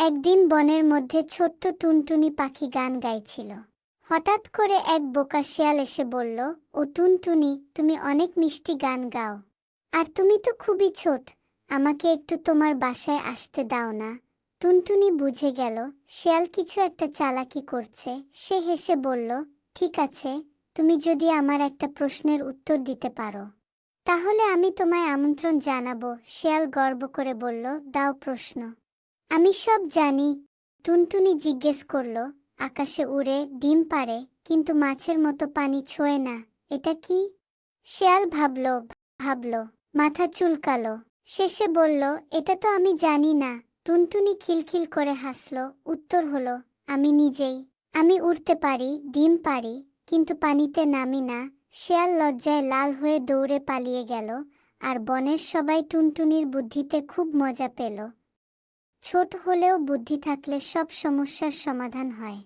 একদিন বনের মধ্যে ছোট্ট টুনটুনি পাখি গান গাইছিল। হঠাৎ করে এক বোকা শিয়াল এসে বলল, ও টুনটুনি, তুমি অনেক মিষ্টি গান গাও, আর তুমি তো খুবই ছোট, আমাকে একটু তোমার বাসায় আসতে দাও না? টুনটুনি বুঝে গেল শিয়াল কিছু একটা চালাকি করছে। সে হেসে বলল, ঠিক আছে, তুমি যদি আমার একটা প্রশ্নের উত্তর দিতে পারো তাহলে আমি তোমায় আমন্ত্রণ জানাবো। শিয়াল গর্ব করে বলল, দাও প্রশ্ন। আমি সব জানি। টুনটুনি জিজ্ঞেস করল, আকাশে উড়ে, ডিম পাড়ে, কিন্তু মাছের মতো পানি ছোঁয় না, এটা কি? শিয়াল ভাবল ভাবল, মাথা চুলকালো। শেষে বলল, এটা তো আমি জানি না। টুনটুনি খিলখিল করে হাসল। উত্তর হলো, আমি নিজেই। আমি উড়তে পারি, ডিম পারি, কিন্তু পানিতে নামি না। শিয়াল লজ্জায় লাল হয়ে দৌড়ে পালিয়ে গেল, আর বনের সবাই টুনটুনির বুদ্ধিতে খুব মজা পেল। ছোট হলেও বুদ্ধি থাকলে সব সমস্যার সমাধান হয়।